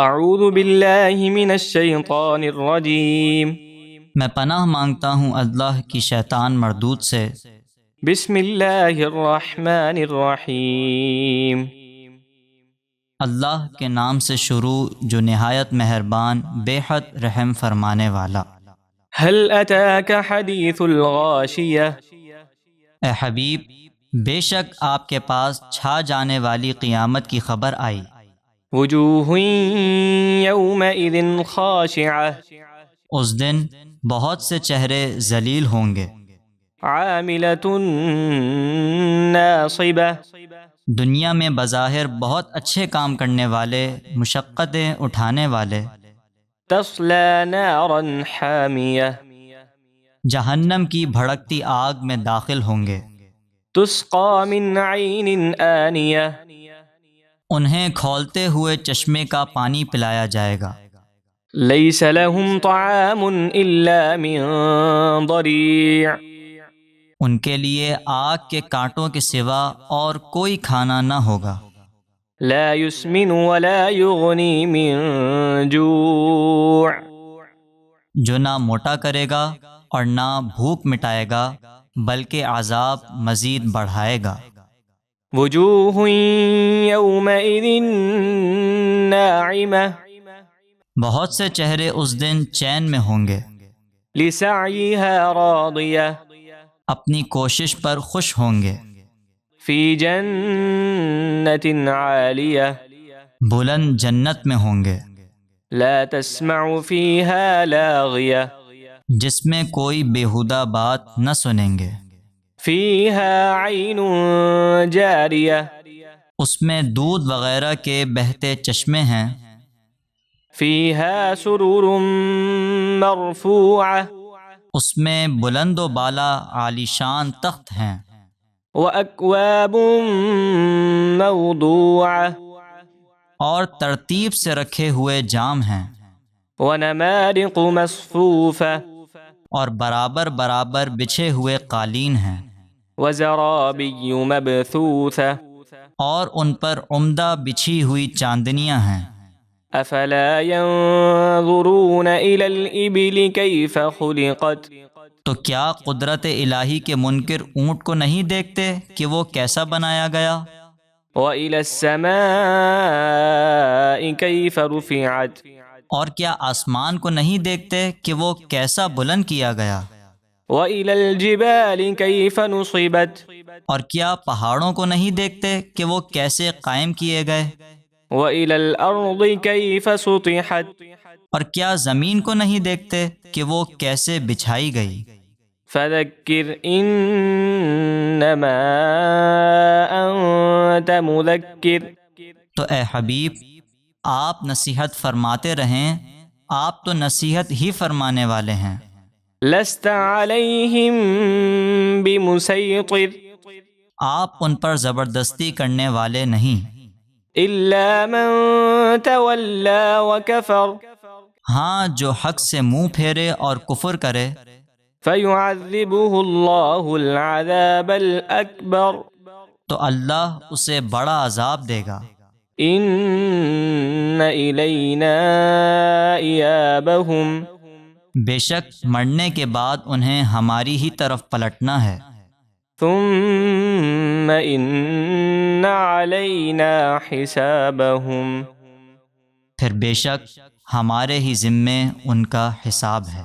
اعوذ باللہ من الشیطان الرجیم میں پناہ مانگتا ہوں اللہ کی شیطان مردود سے۔ بسم اللہ الرحمن الرحیم اللہ کے نام سے شروع جو نہایت مہربان بے حد رحم فرمانے والا۔ هل اتاک حدیث الغاشیہ، اے حبیب بے شک آپ کے پاس چھا جانے والی قیامت کی خبر آئی۔ وجوہ یومئذ خاشعہ، اس دن بہت سے چہرے ذلیل ہوں گے۔ عاملۃ ناصبہ، دنیا میں بظاہر بہت اچھے کام کرنے والے، مشقتیں اٹھانے والے، تصلی نارا حامیہ، جہنم کی بھڑکتی آگ میں داخل ہوں گے۔ تسقی من عین آنیہ، انہیں کھولتے ہوئے چشمے کا پانی پلایا جائے گا۔ لیس لهم طعام الا من ضریع، ان کے لیے آگ کے کانٹوں کے سوا اور کوئی کھانا نہ ہوگا۔ لا يسمن ولا يغنی من جوع، جو نہ موٹا کرے گا اور نہ بھوک مٹائے گا بلکہ عذاب مزید بڑھائے گا۔ وجوہ یومئذ ناعمہ، بہت سے چہرے اس دن چین میں ہوں گے، لسعیها راضیہ، اپنی کوشش پر خوش ہوں گے۔ فی جنت عالیہ، بلند جنت میں ہوں گے، لا تسمع فیها لاغیہ، جس میں کوئی بیہودہ بات نہ سنیں گے۔ فیها عین جاریہ، اس میں دودھ وغیرہ کے بہتے چشمے ہیں۔ فیها سرور مرفوعہ، اس میں بلند و بالا عالیشان تخت ہیں۔ وَأَكْوَابٌ مَّوْضُوعَةٌ، اور ترتیب سے رکھے ہوئے جام ہیں۔ وَنَمَارِقُ مَصْفُوفَةٌ، اور برابر برابر بچھے ہوئے قالین ہیں۔ وَزَرَابِيُّ مَبْثُوثَةٌ، اور ان پر عمدہ بچھی ہوئی چاندنیاں ہیں۔ أَفَلَا يَنظُرُونَ إِلَى الْإِبِلِ كَيْفَ خُلِقَتْ، تو کیا قدرت الہی کے منکر اونٹ کو نہیں دیکھتے کہ وہ کیسا بنایا گیا؟ وَإِلَى السَّمَاءِ كَيْفَ رُفِعَتْ، اور کیا آسمان کو نہیں دیکھتے کہ وہ کیسا بلند کیا گیا؟ وَإِلَى الْجِبَالِ كَيْفَ نُصِبَتْ، اور کیا پہاڑوں کو نہیں دیکھتے کہ وہ کیسے قائم کیے گئے؟ وَإِلَى الْأَرْضِ كَيْفَ سُطِحَتْ، اور کیا زمین کو نہیں دیکھتے کہ وہ کیسے بچھائی گئی؟ فَذَكِّرْ إِنَّمَا أَنْتَ مُذَكِّرٌ، تو اے حبیب آپ نصیحت فرماتے رہیں، آپ تو نصیحت ہی فرمانے والے ہیں۔ لَسْتَ عَلَيْهِمْ بِمُسَيْطِرٍ، آپ ان پر زبردستی کرنے والے نہیں، إِلَّا مَن تَوَلَّى وَكَفَرَ، ہاں جو حق سے منہ پھیرے اور کفر کرے فَيُعَذِّبُهُ اللَّهُ الْعَذَابَ الْأَكْبَرَ، تو اللہ اسے بڑا عذاب دے گا۔ إِنَّ إِلَيْنَا إِيَابَهُمْ، بے شک مرنے کے بعد انہیں ہماری ہی طرف پلٹنا ہے۔ ثُمَّ إِنَّ عَلَيْنَا حِسَابَهُمْ، پھر بے شک ہمارے ہی ذمے ان کا حساب ہے۔